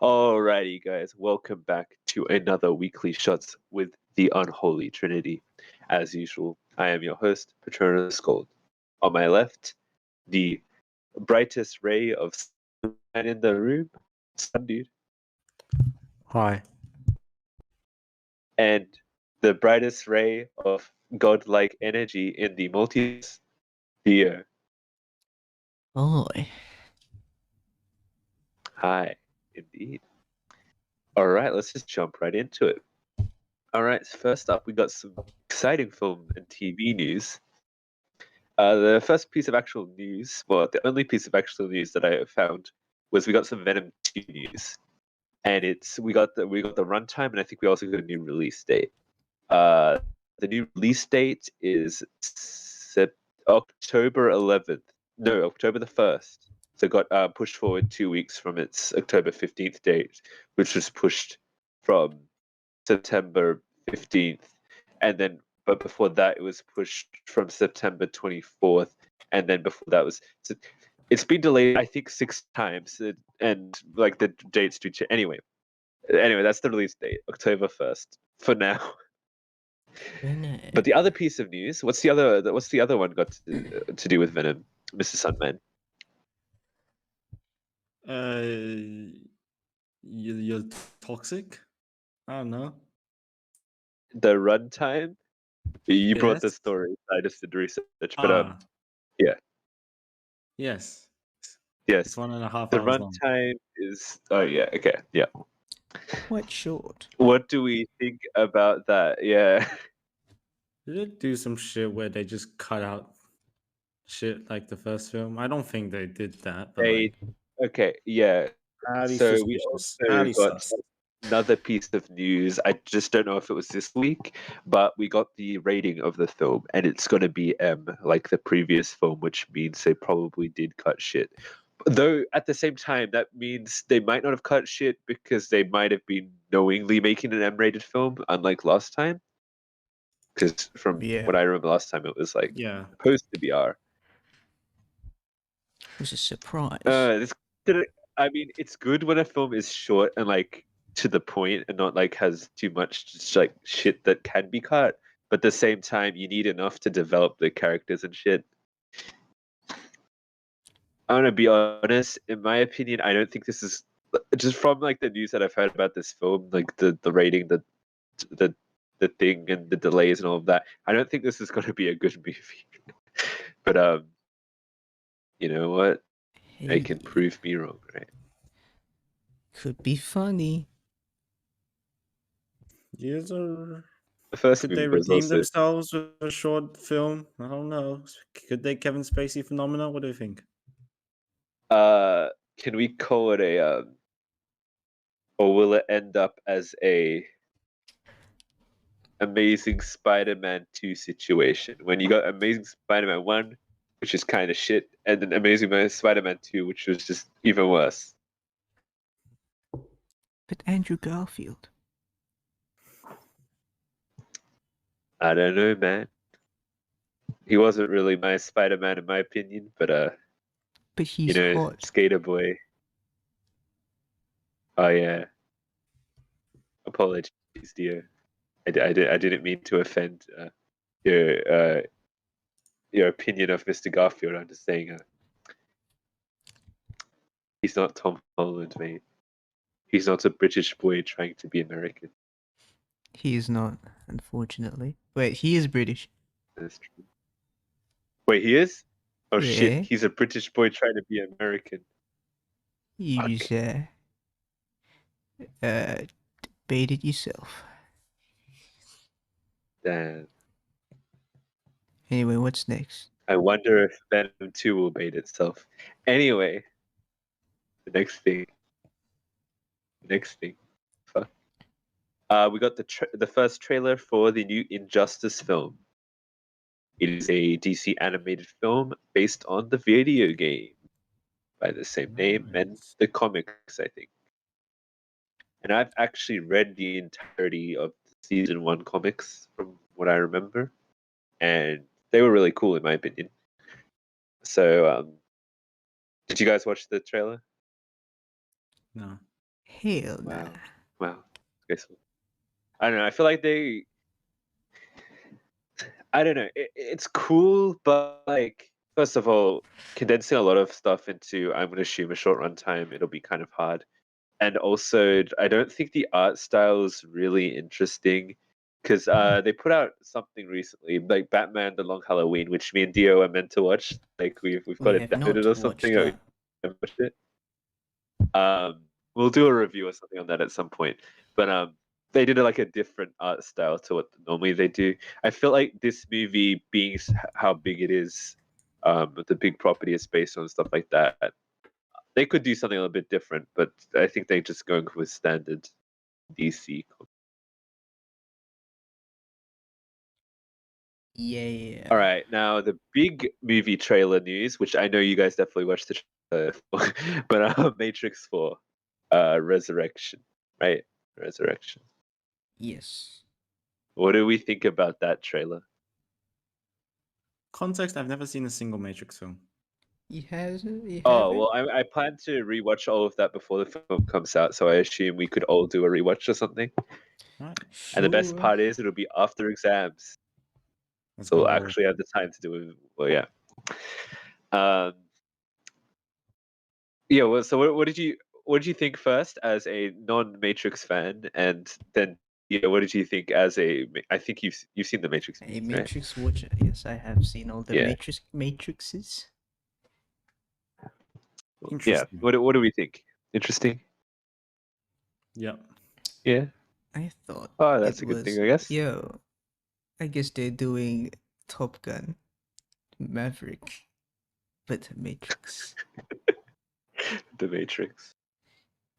Alrighty, guys, welcome back to another weekly shots with the Unholy Trinity. As usual, I am your host, Patronus Gold. On my left, the brightest ray of sun in the room, Sun Dude, Hi. and the brightest ray of godlike energy in the multiverse, Theo. Oi. Hi, indeed. Alright, let's just jump right into it. Alright, first up, we got some exciting film and TV news. The first piece of actual news, well, the only piece of actual news that I found was we got some Venom 2 news, and we got the runtime, and I think we also got a new release date. The new release date is October 11th. No, October the 1st. So it got pushed forward 2 weeks from its October 15th date, which was pushed from September 15th, and then but before that it was pushed from September 24th, and then before that was it's been delayed I think 6 times, and like the dates do change. Anyway, that's the release date, October 1st for now. But the other piece of news, what's the other one got to do with Venom, Mr. Sunman? You're toxic? I don't know. The runtime. You brought the Yes. story. I just did research, but yeah. Yes. Yes. It's 1.5 The hours long. runtime is. Oh yeah. Okay. Yeah. Quite short. What do we think about that? Yeah. Did it do some shit where they just cut out shit like the first film? I don't think they did that, but They. Okay. Yeah. highly So we suspicious. also Highly got sus. another piece of news. I just don't know if it was this week, but we got the rating of the film, and it's going to be M, like the previous film, which means they probably did cut shit. Though at the same time, that means they might not have cut shit because they might have been knowingly making an M-rated film, unlike last time. Because from what I remember last time, it was like supposed to be R. It was a surprise. I mean, it's good when a film is short and like to the point and not like has too much just like shit that can be cut. But at the same time, you need enough to develop the characters and shit. I'm gonna be honest. In my opinion, I don't think this is just from like the news that I've heard about this film, like the rating, the thing, and the delays and all of that. I don't think this is gonna be a good movie. But you know what? They can prove me wrong, right? Could be funny. Yes, The first could movie they was redeem also... themselves with a short film? I don't know. Could they Kevin Spacey phenomena? What do you think? Can we call it a or will it end up as a Amazing Spider-Man 2 situation? When you got Amazing Spider-Man 1, which is kind of shit, and then Amazing Spider-Man 2, which was just even worse. But Andrew Garfield. I don't know, man. He wasn't really my Spider-Man in my opinion, but he's hot. Skater Boy. Oh yeah. Apologies, dear. I didn't mean to offend your opinion of Mr. Garfield. I'm just saying he's not Tom Holland, mate. He's not a British boy trying to be American. He is not, unfortunately. Wait, he is British. That's true. Wait, he is? Oh Yeah. shit, he's a British boy trying to be American. You just debated yourself. Damn. Anyway, what's next? I wonder if Venom 2 will bait itself. Anyway, the next thing. Fuck. We got the first trailer for the new Injustice film. It is a DC animated film based on the video game by the same name and the comics, I think. And I've actually read the entirety of the season 1 comics from what I remember, and they were really cool in my opinion. So, did you guys watch the trailer? No. Hell nah. Wow. Wow. Okay, so, I don't know. I feel like I don't know. It's cool, but like, first of all, condensing a lot of stuff into, I'm going to assume, a short runtime, it'll be kind of hard. And also, I don't think the art style is really interesting because they put out something recently, like Batman: The Long Halloween, which me and Dio are meant to watch. Like we've got We it have not downloaded or watched something. that. We watched it. We'll do a review or something on that at some point. But they did like a different art style to what normally they do. I feel like this movie, being how big it is, the big property it's based on, stuff like that, they could do something a little bit different. But I think they're just going with standard DC. Yeah. All right, now the big movie trailer news, which I know you guys definitely watched the trailer for, but Matrix 4, Resurrection, right? Resurrection. Yes. What do we think about that trailer? Context: I've never seen a single Matrix film. You hasn't? You Oh, haven't? well, I plan to rewatch all of that before the film comes out, so I assume we could all do a rewatch or something. Right, And the best Sure. part is it'll be after exams, let's so we'll go. actually have the time to do it. Well, yeah. Um, yeah. Well, so what did you think first as a non-Matrix fan, and then what did you think as a? I think you've seen the Matrix A movies, right? Matrix watcher. Yes, I have seen all the Yeah. Matrixes. Yeah. Interesting. What do we think? Interesting. Yeah. Yeah. I thought Oh, it that's a good was, thing, I guess. yo, I guess they're doing Top Gun, Maverick, but Matrix. The Matrix.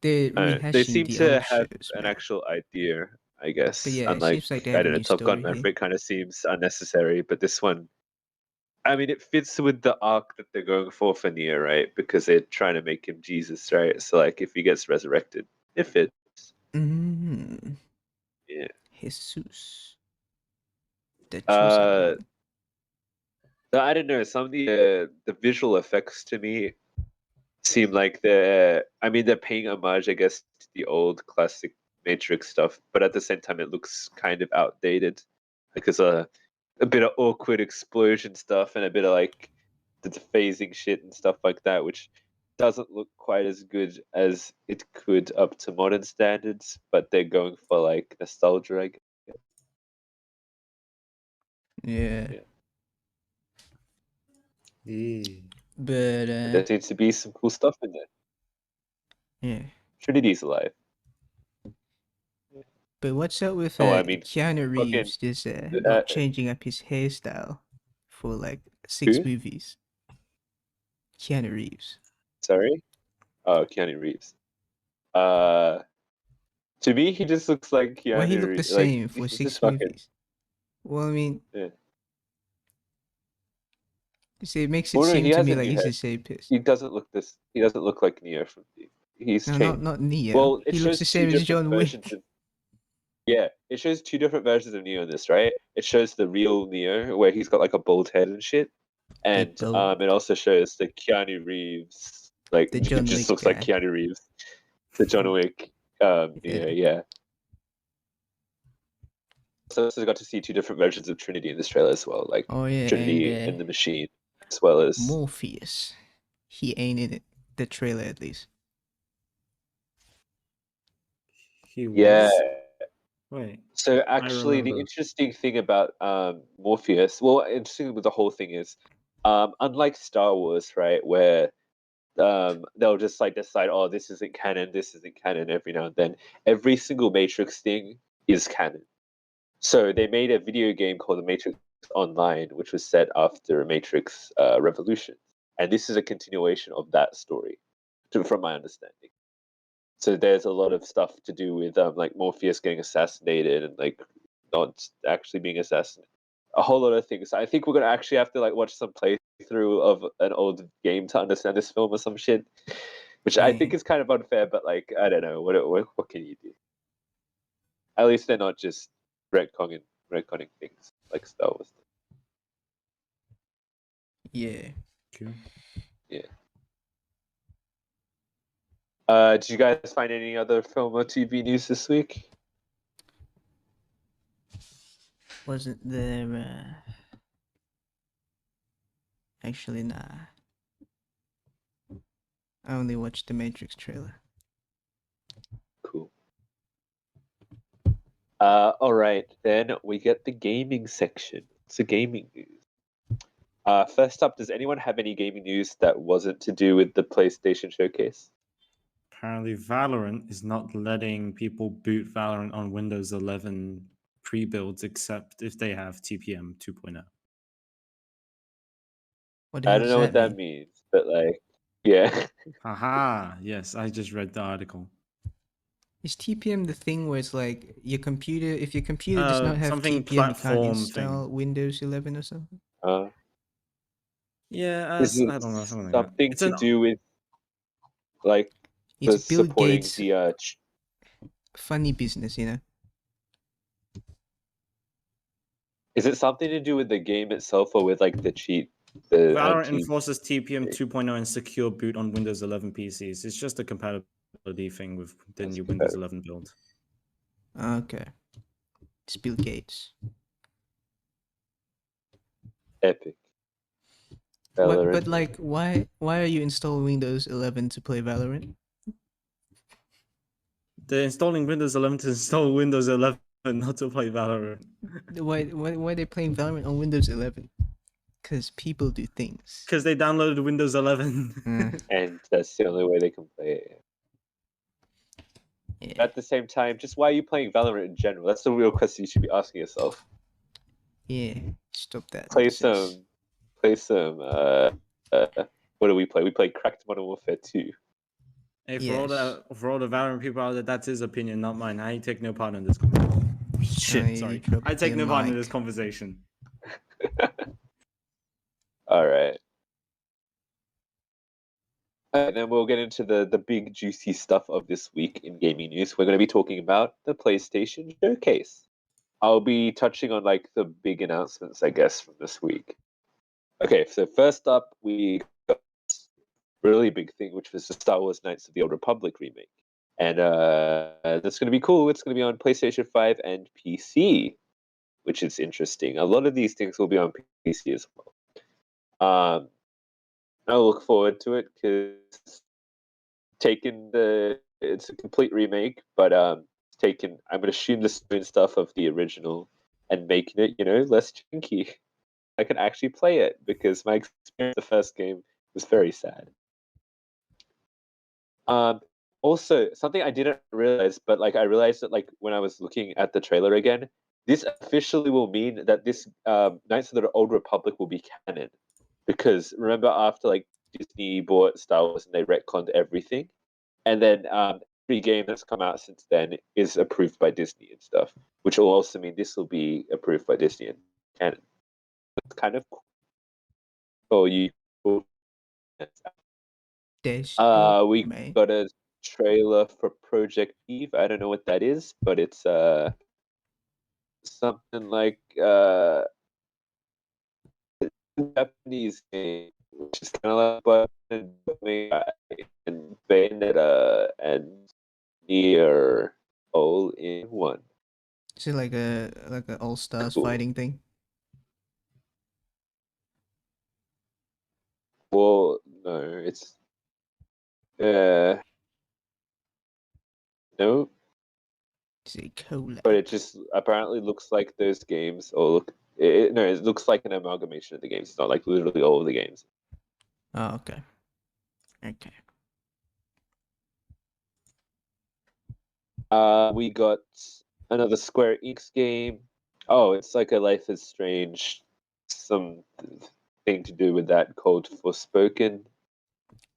They're They rehashing seem the to old have shows, an man. actual idea, I But guess. yeah, it Unlike, seems like they I have a don't know, new Top Gun story here. Maverick kind of seems unnecessary, but this one, I mean, it fits with the arc that they're going for Neo, right? Because they're trying to make him Jesus, right? So, like, if he gets resurrected, it fits. Mm, Yeah. Jesus, the chosen Uh, one. I don't know. Some of the visual effects to me seem like they're paying homage, I guess, to the old classic Matrix stuff, but at the same time it looks kind of outdated. Like there's a bit of awkward explosion stuff and a bit of like the phasing shit and stuff like that, which doesn't look quite as good as it could up to modern standards, but they're going for like nostalgia, I guess. Yeah, Yeah. Yeah. but And there seems to be some cool stuff in there. yeah. Trinity's alive. But what's up with Oh, I mean, Keanu fucking Reeves just uh, not changing up his hairstyle for like 6 who? movies? Keanu Reeves. Sorry? Oh, Keanu Reeves. Uh, to me, he just looks like Why he Keanu looked the Reeves. Like same for he's just 6 fucking. movies? Well, I mean, Yeah. you see, it makes it Well, no, he seem to has me a like new he's head. the same piss. He doesn't look this. He doesn't look like Neo from. He's No, changed. not Neo. Well, it He looks shows the two same as different John versions Wick. of. Yeah, it shows two different versions of Neo in this, right? It shows the real Neo where he's got like a bald head and shit, The and goat. it also shows the Keanu Reeves, like The it John just Wick looks like guy. Keanu Reeves, the John Wick. Yeah. Yeah. So I got to see two different versions of Trinity in this trailer as well, like Oh yeah, and Trinity in the Machine, as well as Morpheus. He ain't in it. The trailer at least. He yeah. was. Wait. So I actually, the remember. interesting thing about Morpheus, well, interesting with the whole thing is, unlike Star Wars, right, where they'll just like decide, oh, this isn't canon every now and then. Every single Matrix thing is canon. So they made a video game called The Matrix Online, which was set after Matrix Revolution, and this is a continuation of that story, from my understanding. So there's a lot of stuff to do with like Morpheus getting assassinated and like not actually being assassinated. A whole lot of things. I think we're gonna actually have to like watch some playthrough of an old game to understand this film or some shit, which I think Dang. is kind of unfair. But like I don't know, what can you do? At least they're not just retconning things like Star Wars. Yeah. Cool. Yeah. Did you guys find any other film or TV news this week? Wasn't there? Actually, nah. I only watched the Matrix trailer. Cool. All right, then we get the gaming section. It's a gaming news. First up, does anyone have any gaming news that wasn't to do with the PlayStation showcase? Apparently, Valorant is not letting people boot Valorant on Windows 11 pre-builds except if they have TPM 2.0. What the I hell don't does know what that that mean? means, but like, yeah. Haha, yes, I just read the article. Is TPM the thing where it's like your computer? If your computer does not have Something TPM, you can't platform install thing. Windows 11 or something. Yeah, Is it I don't know, something like that. something It's to do with like It's the Bill supporting Gates' the funny business, you know. is it something to do with the game itself or with like the cheat, the Valorant anti? enforces TPM 2.0 and secure boot on Windows 11 PCs. It's just a compatibility thing with the That's new okay. Windows 11 build. Okay. It's Bill Gates. Epic. What? Valorant. But like, why are you installing Windows 11 to play Valorant? They're installing Windows 11 to install Windows 11, not to play Valorant. Why are they playing Valorant on Windows 11? Because people do things. Because they downloaded Windows 11. And that's the only way they can play it. Yeah. At the same time, just why are you playing Valorant in general? That's the real question you should be asking yourself. Yeah. Stop that. Play nonsense. some. What do we play? We play Cracked Modern Warfare 2. Hey, for Yes. all the Valorant people out there, that's his opinion, not mine. I take no part in this conversation. Shit, you sorry. dropped I take your no part in mic. this conversation. All right. And then we'll get into the big juicy stuff of this week in gaming news. We're going to be talking about the PlayStation Showcase. I'll be touching on like the big announcements, I guess, from this week. Okay, so first up, we got a really big thing, which was the Star Wars Knights of the Old Republic remake. And that's going to be cool. It's going to be on PlayStation 5 and PC, which is interesting. A lot of these things will be on PC as well. I look forward to it because it's a complete remake, but it's taken, I'm going to assume the spoon stuff of the original and making it, less chunky. I can actually play it because my experience with the first game was very sad. Also, something I didn't realize, but like I realized that like when I was looking at the trailer again, this officially will mean that this Knights of the Old Republic will be canon. Because remember, after like Disney bought Star Wars and they retconned everything, and then every game that's come out since then is approved by Disney and stuff, which will also mean this will be approved by Disney and canon. It's kind of cool. Oh, we Mate. got a trailer for Project Eve. I don't know what that is, but it's something like Japanese game, which is kind of like and Bayonetta and Nier all in one. Is it like a all stars Cool. fighting thing? Well, no, it's no, Is it collab? but it just apparently looks like those games. No, it looks like an amalgamation of the games. It's not like literally all of the games. Oh, okay. Okay. We got another Square Enix game. Oh, it's like a Life is Strange, some thing to do with that called Forspoken.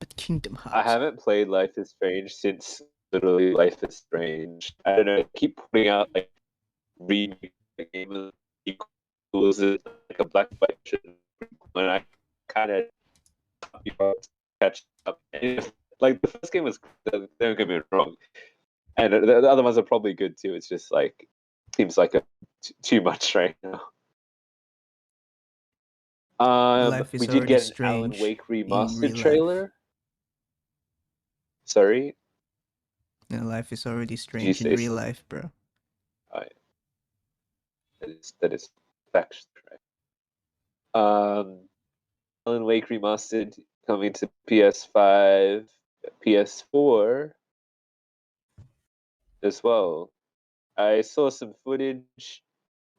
But Kingdom I Hearts. haven't played Life is Strange since literally Life is Strange. I don't know. They keep putting out like remake game equals it like a black and white version, and I kind of catch up. Like the first game was, don't get me wrong, and the other ones are probably good too. It's just like seems like too much right now. Life is We did already get an Alan strange Wake in remastered real life. trailer. Sorry. Now life is already You strange in say real so. life, bro. That is factually correct. Alan Wake Remastered coming to PS5, PS4 as well. I saw some footage.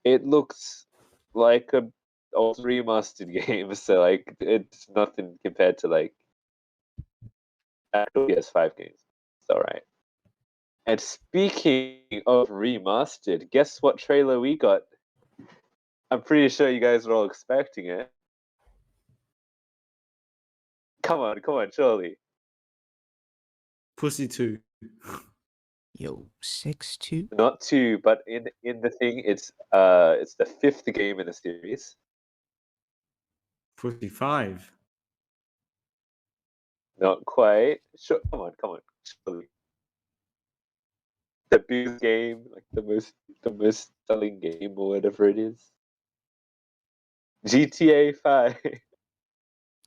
It looks like a old remastered game, so like it's nothing compared to like actual PS5 games. It's alright. And speaking of remastered, guess what trailer we got? I'm pretty sure you guys are all expecting it. Come on, surely. Pussy 2. Yo, 6-2? Not two, but in the thing, it's the fifth game in the series. Pussy 5. Not quite. Sure, come on, surely. The biggest game, like the most selling game or whatever it is. GTA 5.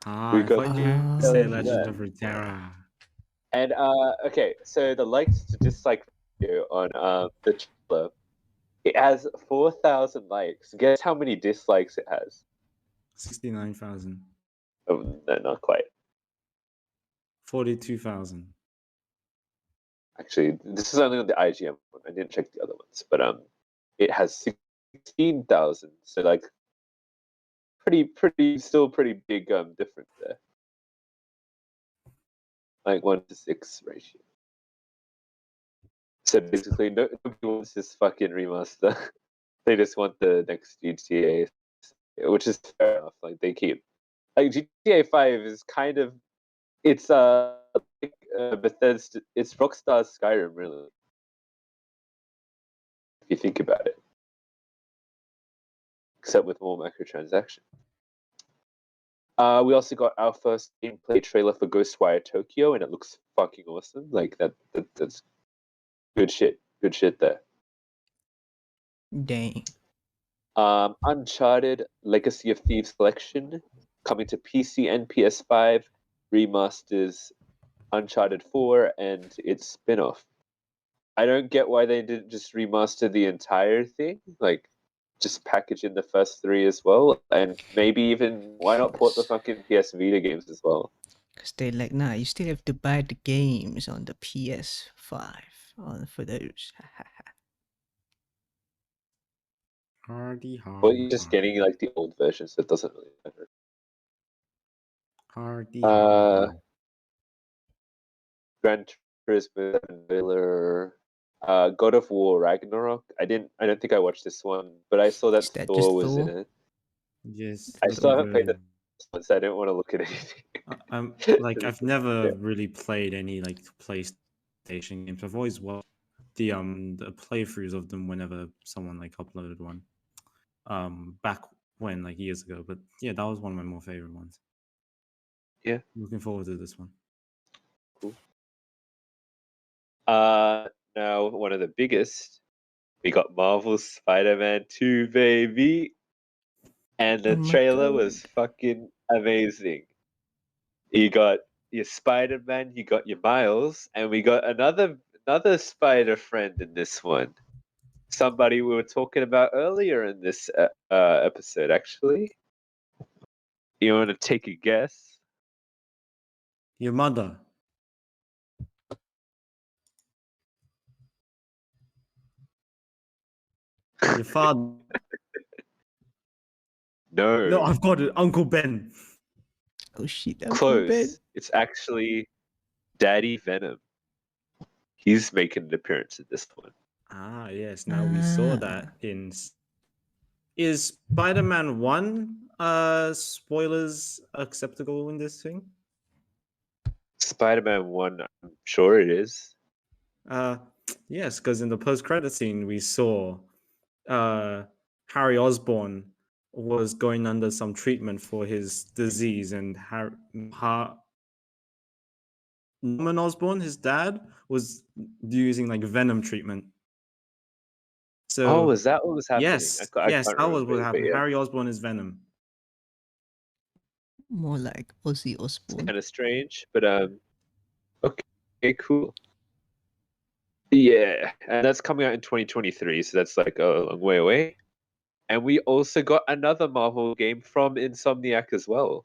Ah, We I got thought two you Oh, say trailers Legend there. of Runeterra. And okay, so the likes to dislike video on the trailer, it has 4,000 likes. Guess how many dislikes it has? 69,000. Oh, no, not quite. 42,000. Actually, this is only on the IGM one. I didn't check the other ones, but it has 16,000. So like, still pretty big difference there. Like 1 to 6 ratio. So basically, nobody wants this fucking remaster. They just want the next GTA, which is fair enough. Like they keep like GTA 5 is kind of it's like, Bethesda. It's Rockstar's Skyrim, really. If you think about it, except with more microtransaction. We also got our first gameplay trailer for Ghostwire Tokyo, and it looks fucking awesome. Like that's good shit. Good shit there. dang. Uncharted Legacy of Thieves Collection coming to PC and PS5 remasters Uncharted 4 and its spin-off. I don't get why they didn't just remaster the entire thing, like just package in the first 3 as well, and maybe even why not port the fucking PS Vita games as well? Because they're like, nah, you still have to buy the games on the PS5 for those. Hardy, But hardy, you're just hardy. getting like the old version, so it doesn't really matter. Hardy, Uh, hardy. Gran Turismo 7 Trailer, God of War Ragnarok. I don't think I watched this one, but I saw that Is that Thor just was in Thor? it. Yes, I still looking haven't played good. the first one, so I didn't want to look at anything. I'm like I've never Yeah. really played any like PlayStation games. I've always watched the playthroughs of them whenever someone like uploaded one. Back when like years ago. But yeah, that was one of my more favorite ones. Yeah. Looking forward to this one. Cool. Now one of the biggest, we got Marvel's Spider-Man 2, baby, and Oh the my trailer god. was fucking amazing. You got your Spider-Man, you got your Miles, and we got another Spider friend in this one. Somebody we were talking about earlier in this episode, actually. You want to take a guess? Your mother. Your father. No, No, I've got it. Uncle Ben. Oh shit, Uncle Ben. close. It's actually Daddy Venom. He's making an appearance in this one. Ah, yes. Now we saw that in. Is Spider-Man 1 spoilers acceptable in this thing? Spider-Man 1, I'm sure it is. Uh yes, because in the post-credit scene we saw Harry Osborn was going under some treatment for his disease, and Norman Osborn, his dad, was using like venom treatment. Oh, So is that what was happening? yes, I yes, can't that was what remember, but happened. yeah. Harry Osborn is Venom. More like Ozzy It's Osbourne. kind of strange, but okay, cool. Yeah, and that's coming out in 2023, so that's like a long way away. And we also got another Marvel game from Insomniac as well,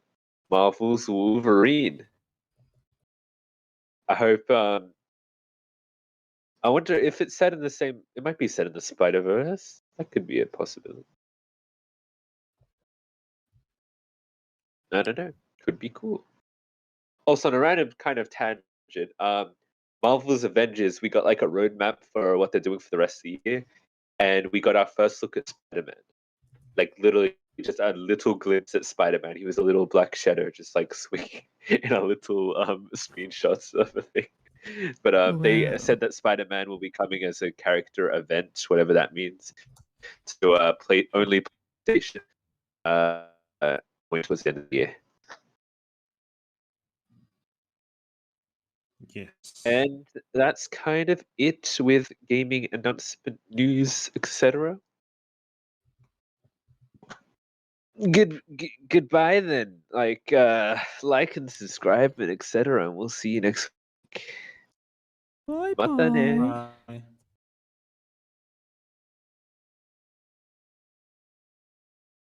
Marvel's Wolverine. I hope. I wonder if it's set in the same. It might be set in the Spider-Verse. That could be a possibility. I don't know. Could be cool. Also, on a random kind of tangent, Marvel's Avengers, we got like a roadmap for what they're doing for the rest of the year, and we got our first look at Spider-Man. Like literally, just a little glimpse at Spider-Man. He was a little black shadow, just like swinging in a little screenshots of a thing. But they Wow. said that Spider-Man will be coming as a character event, whatever that means, to play only PlayStation. Which was the end of the year. Yes. And that's kind of it with gaming announcement news, etc. Goodbye then. Like and subscribe and etc. And we'll see you next week. Bye Mata ne. bye. Bye.